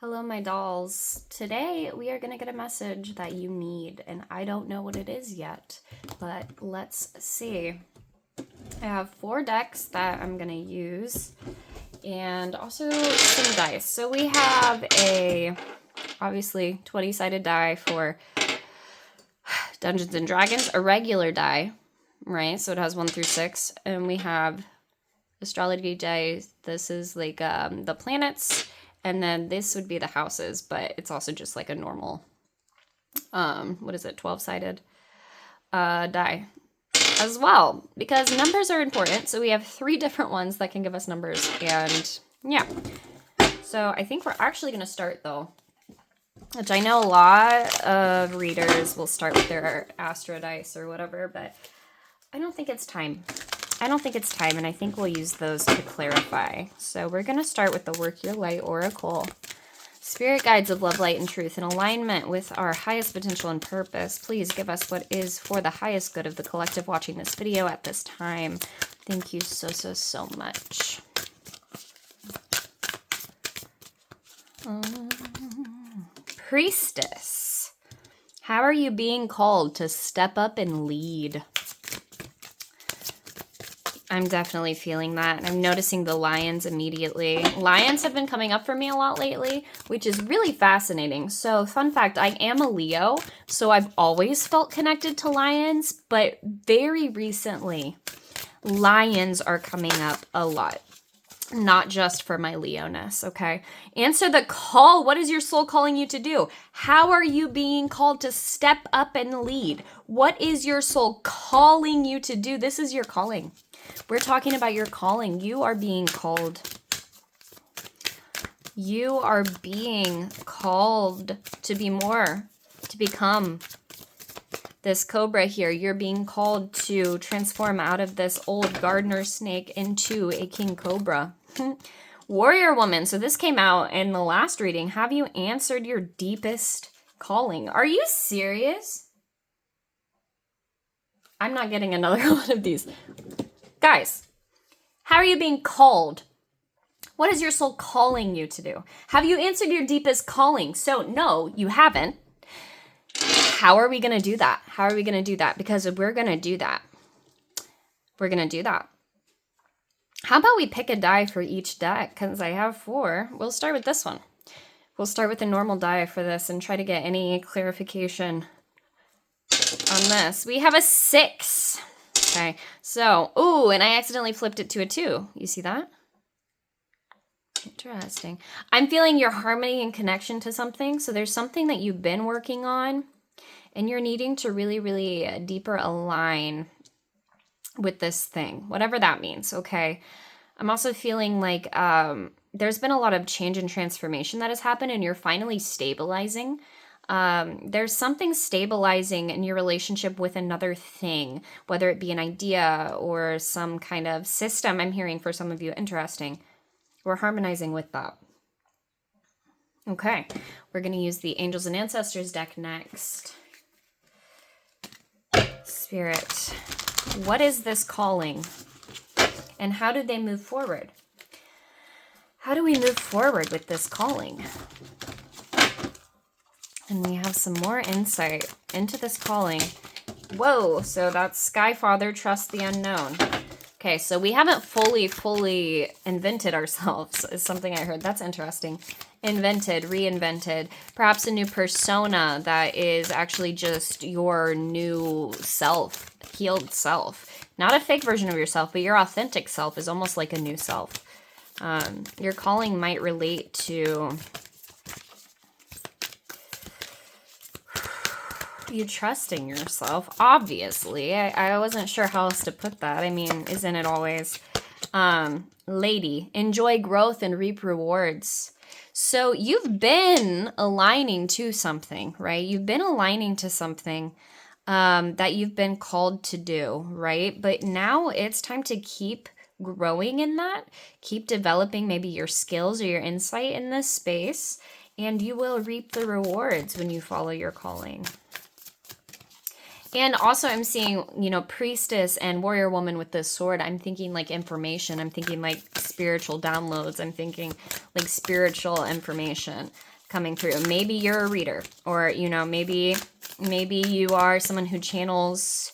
Hello, my dolls. Today we are going to get a message that you need, and I don't know what it is yet, but let's see. I have 4 decks that I'm going to use, and also some dice. So we have a, obviously, 20-sided die for Dungeons and Dragons, a regular die, right? So it has 1 through 6, and we have astrology dice. This is like the planets. And then this would be the houses, but it's also just like a normal, 12-sided die as well. Because numbers are important, so we have 3 different ones that can give us numbers, and yeah. So I think we're actually going to start, though, which I know a lot of readers will start with their astro dice or whatever, but I don't think it's time. And I think we'll use those to clarify. So we're going to start with the Work Your Light Oracle. Spirit guides of love, light, and truth in alignment with our highest potential and purpose. Please give us what is for the highest good of the collective watching this video at this time. Thank you so much. Priestess. How are you being called to step up and lead? I'm definitely feeling that. I'm noticing the lions immediately. Lions have been coming up for me a lot lately, which is really fascinating. So, fun fact, I am a Leo, so I've always felt connected to lions, but very recently, lions are coming up a lot. Not just for my Leo-ness, okay? Answer the call. What is your soul calling you to do? How are you being called to step up and lead? What is your soul calling you to do? This is your calling. We're talking about your calling. You are being called. You are being called to be more, to become this cobra here. You're being called to transform out of this old gardener snake into a king cobra. Warrior woman. So this came out in the last reading. Have you answered your deepest calling? Are you serious? I'm not getting another one of these. Guys, how are you being called? What is your soul calling you to do? Have you answered your deepest calling? So no, you haven't. How are we going to do that? How are we going to do that? Because we're going to do that. We're going to do that. How about we pick a die for each deck? Because I have 4. We'll start with this one. We'll start with a normal die for this and try to get any clarification on this. We have a 6. Okay, so, ooh, and I accidentally flipped it to a 2. You see that? Interesting. I'm feeling your harmony and connection to something. So there's something that you've been working on, and you're needing to really deeper align with this thing, whatever that means, okay? I'm also feeling like there's been a lot of change and transformation that has happened, and you're finally stabilizing. There's something stabilizing in your relationship with another thing, whether it be an idea or some kind of system. I'm hearing for some of you. Interesting. We're harmonizing with that. Okay, we're going to use the Angels and Ancestors deck next. Spirit, what is this calling? And how do they move forward? How do we move forward with this calling? And we have some more insight into this calling. Whoa, so that's Skyfather, trust the unknown. Okay, so we haven't fully invented ourselves, is something I heard. That's interesting. Invented, reinvented, perhaps a new persona that is actually just your new self, healed self. Not a fake version of yourself, but your authentic self is almost like a new self. Your calling might relate to you trusting yourself, obviously. I wasn't sure how else to put that. I mean, isn't it always? Lady, enjoy growth and reap rewards. So you've been aligning to something, right? You've been aligning to something that you've been called to do, right? But now it's time to keep growing in that, keep developing maybe your skills or your insight in this space, and you will reap the rewards when you follow your calling. And also I'm seeing, you know, priestess and warrior woman with this sword. I'm thinking like information. I'm thinking like spiritual downloads. I'm thinking like spiritual information coming through. Maybe you're a reader, or, you know, maybe you are someone who channels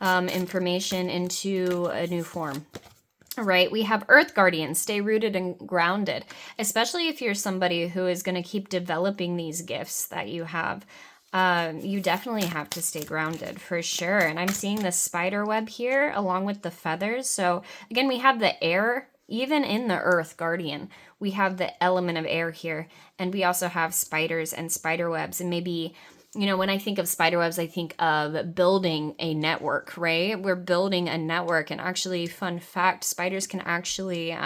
information into a new form. Right? We have Earth Guardians, stay rooted and grounded, especially if you're somebody who is going to keep developing these gifts that you have. You definitely have to stay grounded for sure. And I'm seeing the spider web here along with the feathers. So again, we have the air, even in the Earth Guardian, we have the element of air here. And we also have spiders and spider webs. And maybe, you know, when I think of spider webs, I think of building a network, right? We're building a network. And actually, fun fact, spiders can actually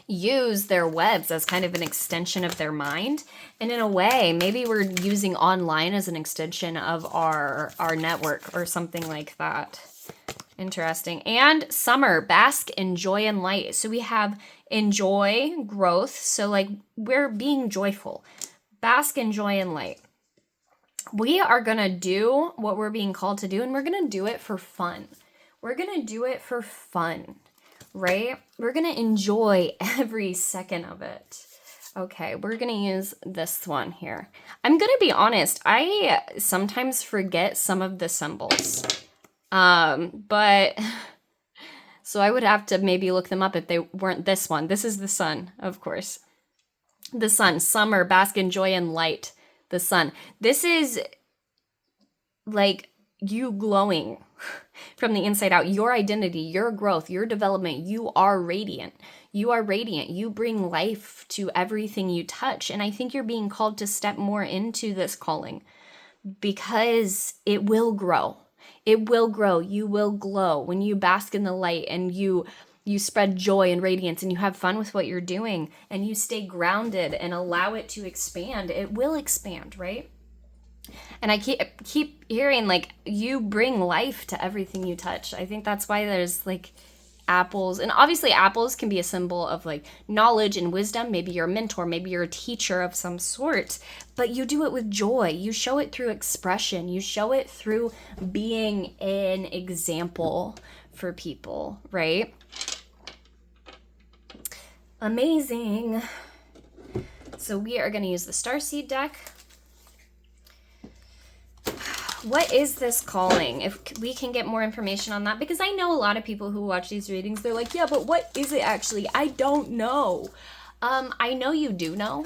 use their webs as kind of an extension of their mind. And in a way, maybe we're using online as an extension of our network or something like that. Interesting. And summer, bask in joy and light. So we have enjoy, growth. So like we're being joyful. Bask in joy and light. We are going to do what we're being called to do, and we're going to do it for fun. We're going to do it for fun, right? We're going to enjoy every second of it. Okay, we're going to use this one here. I'm going to be honest, I sometimes forget some of the symbols. But so I would have to maybe look them up if they weren't this one. This is the sun, of course. The sun, summer, bask in joy and light. The sun. This is like you glowing from the inside out. Your identity, your growth, your development. You are radiant. You are radiant. You bring life to everything you touch. And I think you're being called to step more into this calling because it will grow. It will grow. You will glow when you bask in the light and you spread joy and radiance and you have fun with what you're doing and you stay grounded and allow it to expand. It will expand, right? And I keep hearing like you bring life to everything you touch. I think that's why there's like apples. And obviously apples can be a symbol of like knowledge and wisdom. Maybe you're a mentor, maybe you're a teacher of some sort, but you do it with joy. You show it through expression. You show it through being an example for people, right? Amazing. So we are going to use the Starseed deck. What is this calling? If we can get more information on that, because I know a lot of people who watch these readings, they're like, yeah, but what is it actually? I don't know. I know you do know,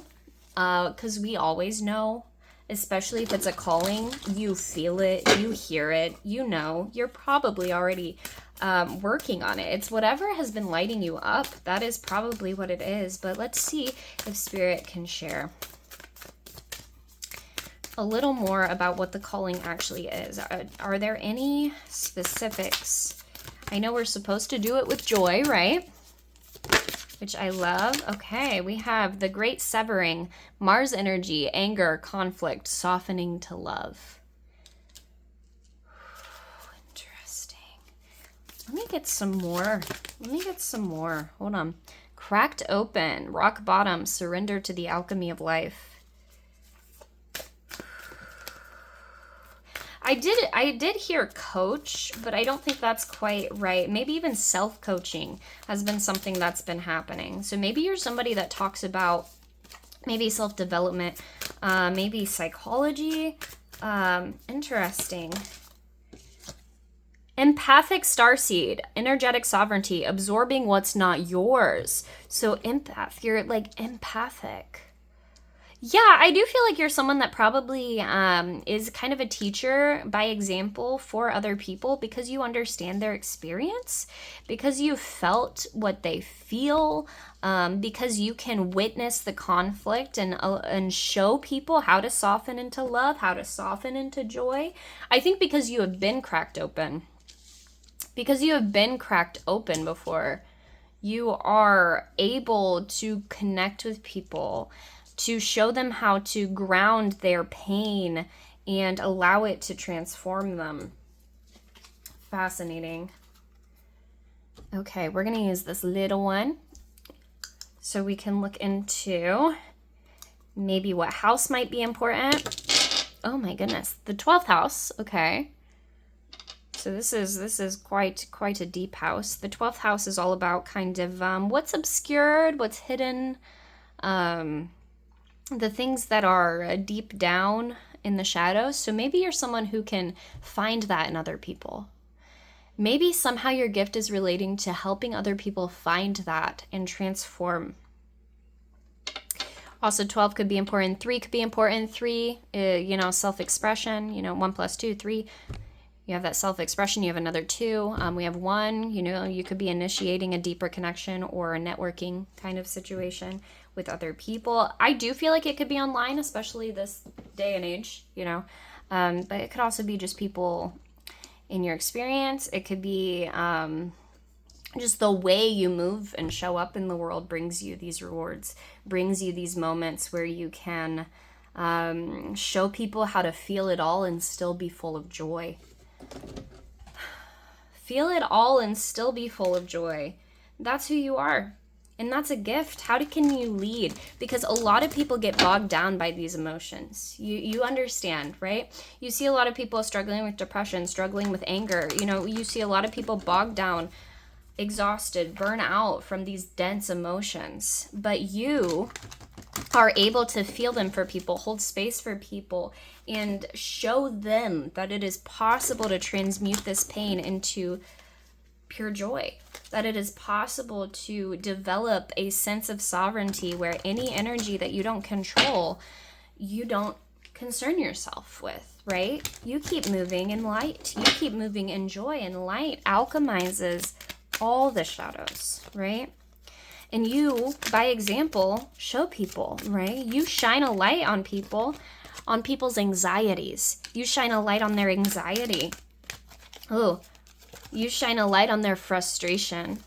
because we always know, especially if it's a calling. You feel it, you hear it, you know, you're probably already working on it. It's whatever has been lighting you up. That is probably what it is. But let's see if Spirit can share a little more about what the calling actually is. Are there any specifics? I know we're supposed to do it with joy, right? Which I love. Okay, we have the Great Severing, Mars energy, anger, conflict, softening to love. Interesting. Let me get some more. Hold on. Cracked open, rock bottom, surrender to the alchemy of life. I did hear coach, but I don't think that's quite right. Maybe even self-coaching has been something that's been happening. So maybe you're somebody that talks about maybe self-development, maybe psychology. Interesting. Empathic starseed, energetic sovereignty, absorbing what's not yours. So empath, you're like empathic. Yeah, I do feel like you're someone that probably is kind of a teacher by example for other people because you understand their experience, because you felt what they feel, because you can witness the conflict and show people how to soften into love, how to soften into joy. I think because you have been cracked open. Because you have been cracked open before, you are able to connect with people, to show them how to ground their pain and allow it to transform them. Fascinating. Okay, we're going to use this little one so we can look into maybe what house might be important. Oh my goodness. The 12th house. Okay. So this is quite a deep house. The 12th house is all about kind of what's obscured, what's hidden, the things that are deep down in the shadows. So maybe you're someone who can find that in other people. Maybe somehow your gift is relating to helping other people find that and transform. Also, 12 could be important. 3 could be important. 3, self-expression, 1 + 2, 3. You have that self-expression. You have another 2. We have 1, you could be initiating a deeper connection or a networking kind of situation with other people. I do feel like it could be online, especially this day and age, but it could also be just people in your experience. It could be just the way you move and show up in the world brings you these rewards, brings you these moments where you can show people how to feel it all and still be full of joy. Feel it all and still be full of joy. That's who you are. And that's a gift. How can you lead? Because a lot of people get bogged down by these emotions. You understand, right? You see a lot of people struggling with depression, struggling with anger. You see a lot of people bogged down, exhausted, burn out from these dense emotions. But you are able to feel them for people, hold space for people, and show them that it is possible to transmute this pain into pure joy, that it is possible to develop a sense of sovereignty where any energy that you don't control, you don't concern yourself with, right? You keep moving in light. You keep moving in joy, and light alchemizes all the shadows, right? And you, by example, show people, right? You shine a light on people, on people's anxieties. You shine a light on their anxiety. Oh, you shine a light on their frustration.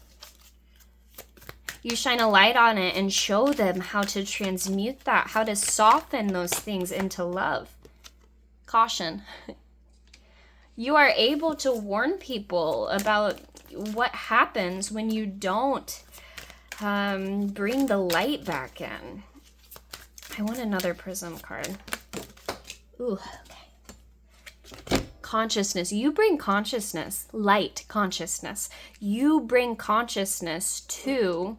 You shine a light on it and show them how to transmute that, how to soften those things into love. Caution. You are able to warn people about what happens when you don't bring the light back in. I want another prism card. Ooh, okay. Consciousness. You bring consciousness, light consciousness. You bring consciousness to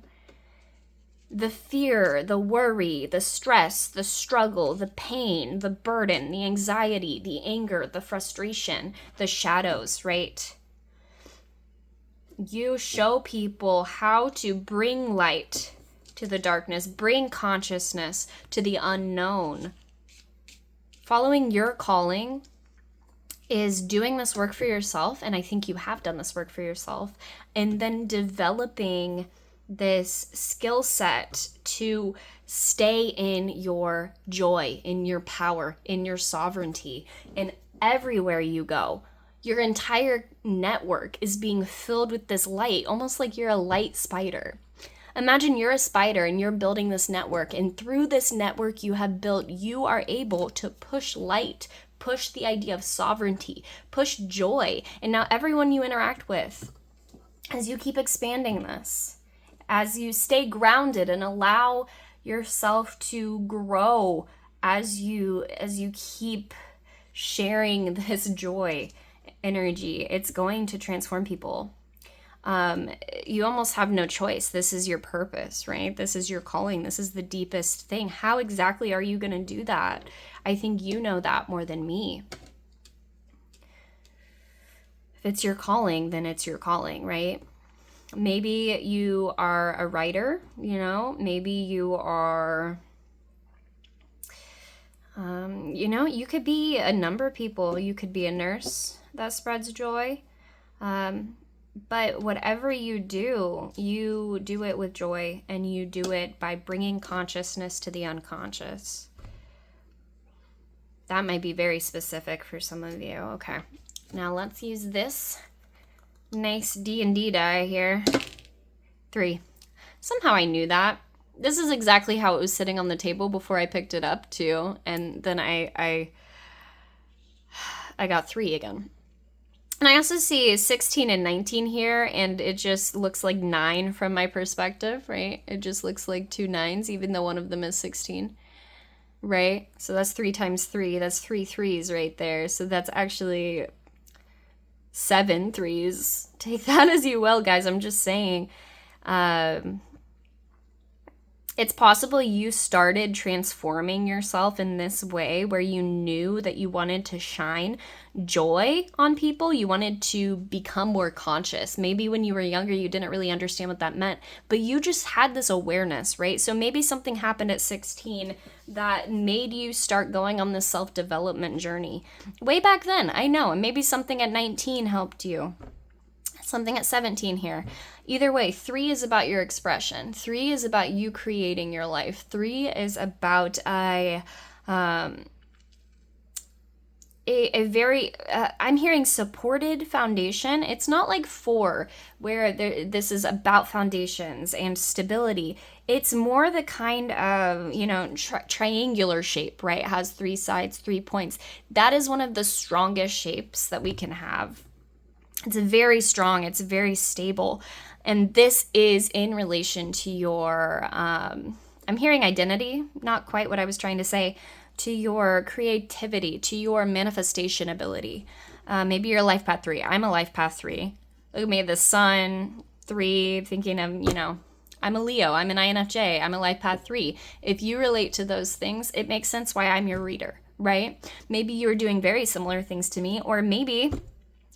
the fear, the worry, the stress, the struggle, the pain, the burden, the anxiety, the anger, the frustration, the shadows, right? You show people how to bring light to the darkness, bring consciousness to the unknown. Following your calling is doing this work for yourself, and I think you have done this work for yourself, and then developing this skill set to stay in your joy, in your power, in your sovereignty, and everywhere you go. Your entire network is being filled with this light, almost like you're a light spider. Imagine you're a spider and you're building this network, and through this network you have built, you are able to push light, push the idea of sovereignty, push joy. And now everyone you interact with, as you keep expanding this, as you stay grounded and allow yourself to grow as you keep sharing this joy energy, it's going to transform people. You almost have no choice. This is your purpose, right? This is your calling. This is the deepest thing. How exactly are you going to do that? I think you know that more than me. If it's your calling, then it's your calling, right? Maybe you are a writer, maybe you are, you could be a number of people. You could be a nurse that spreads joy. But whatever you do it with joy, and you do it by bringing consciousness to the unconscious. That might be very specific for some of you. Okay, now let's use this nice D&D die here. 3. Somehow I knew that. This is exactly how it was sitting on the table before I picked it up too, and then I got 3 again. And I also see 16 and 19 here, and it just looks like 9 from my perspective, right? It just looks like 2 9s, even though one of them is 16. right? So that's 3 times 3. That's 3 threes right there. So that's actually 7 threes. Take that as you will, guys. I'm just saying. It's possible you started transforming yourself in this way where you knew that you wanted to shine joy on people. You wanted to become more conscious. Maybe when you were younger, you didn't really understand what that meant, but you just had this awareness, right? So maybe something happened at 16 that made you start going on this self-development journey. Way back then, I know, and maybe something at 19 helped you. Something at 17 here. Either way, 3 is about your expression. 3 is about you creating your life. 3 is about a very, I'm hearing supported foundation. It's not like 4 where this is about foundations and stability. It's more the kind of, triangular shape, right? It has 3 sides, 3 points. That is one of the strongest shapes that we can have. It's very strong. It's very stable. And this is in relation to your, I'm hearing identity, not quite what I was trying to say, to your creativity, to your manifestation ability. Maybe you're a life path 3. I'm a life path 3. Look at me, the sun, 3, thinking of, I'm a Leo, I'm an INFJ, I'm a life path 3. If you relate to those things, it makes sense why I'm your reader, right? Maybe you're doing very similar things to me, or maybe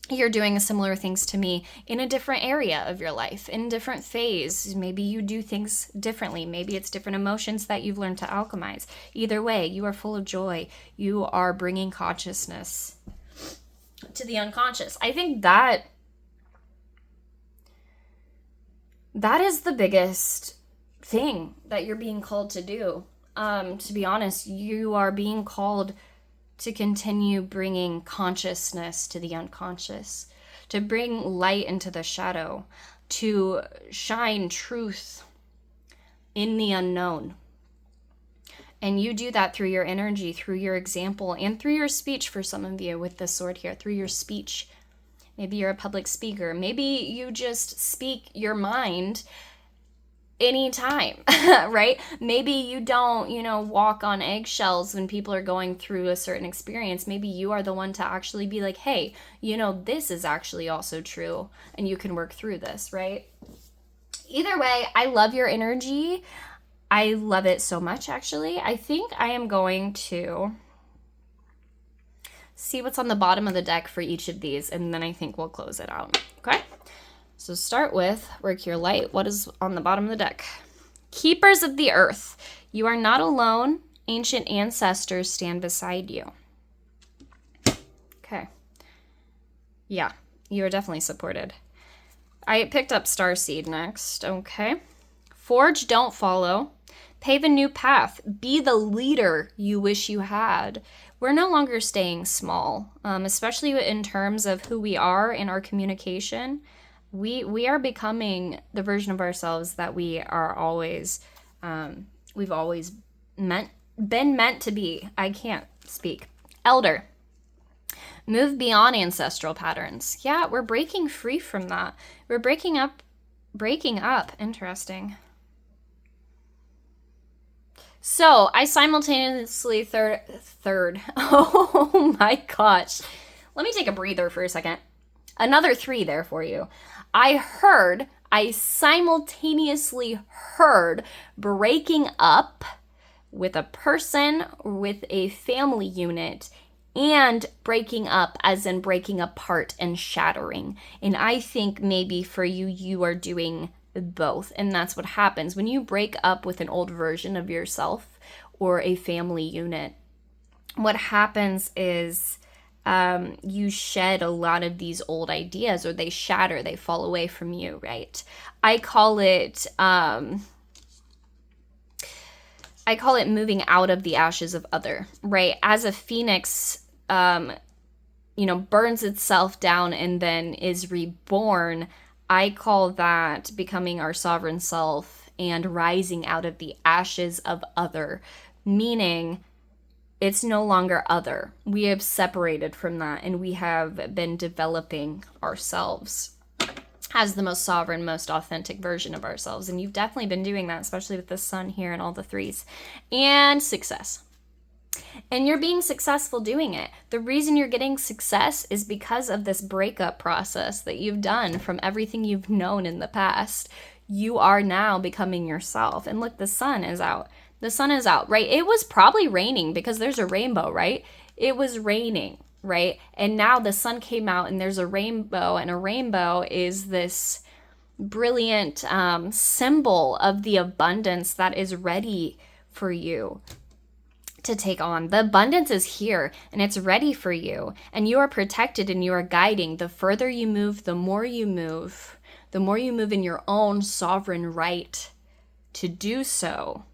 you're doing similar things to me in a different area of your life, in a different phase. Maybe you do things differently. Maybe it's different emotions that you've learned to alchemize. Either way, you are full of joy. You are bringing consciousness to the unconscious. I think that is the biggest thing that you're being called to do. To be honest, you are being called to continue bringing consciousness to the unconscious, to bring light into the shadow, to shine truth in the unknown. And you do that through your energy, through your example, and through your speech for some of you with this sword here, through your speech. Maybe you're a public speaker. Maybe you just speak your mind anytime, right? Maybe you don't, walk on eggshells when people are going through a certain experience. Maybe you are the one to actually be like, hey, this is actually also true, and you can work through this, right? Either way, I love your energy. I love it so much, actually. I think I am going to see what's on the bottom of the deck for each of these, and then I think we'll close it out, okay? So start with Work Your Light. What is on the bottom of the deck? Keepers of the Earth. You are not alone. Ancient ancestors stand beside you. Okay. Yeah, you are definitely supported. I picked up Starseed next. Okay. Forge, don't follow. Pave a new path. Be the leader you wish you had. We're no longer staying small, especially in terms of who we are in our communication. We are becoming the version of ourselves that we are always, we've always been meant to be. I can't speak. Elder. Move beyond ancestral patterns. Yeah, we're breaking free from that. We're breaking up. Interesting. So I simultaneously third. Oh my gosh. Let me take a breather for a second. Another 3 there for you. I simultaneously heard breaking up with a person, with a family unit, and breaking up as in breaking apart and shattering. And I think maybe for you, you are doing both. And that's what happens when you break up with an old version of yourself or a family unit. What happens is you shed a lot of these old ideas, or they shatter, they fall away from you, right? I call it moving out of the ashes of other, right? As a phoenix, burns itself down and then is reborn, I call that becoming our sovereign self and rising out of the ashes of other, meaning it's no longer other. We have separated from that, and we have been developing ourselves as the most sovereign, most authentic version of ourselves. And you've definitely been doing that, especially with the sun here and all the 3s. And success. And you're being successful doing it. The reason you're getting success is because of this breakup process that you've done from everything you've known in the past. You are now becoming yourself. And look, the sun is out. The sun is out, right? It was probably raining because there's a rainbow, right? It was raining, right? And now the sun came out and there's a rainbow, and a rainbow is this brilliant symbol of the abundance that is ready for you to take on. The abundance is here and it's ready for you, and you are protected and you are guiding. The further you move, the more you move in your own sovereign right to do so,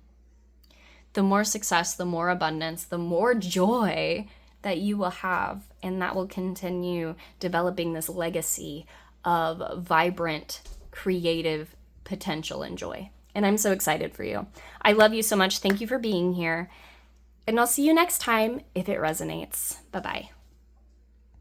the more success, the more abundance, the more joy that you will have. And that will continue developing this legacy of vibrant, creative potential and joy. And I'm so excited for you. I love you so much. Thank you for being here. And I'll see you next time if it resonates. Bye-bye.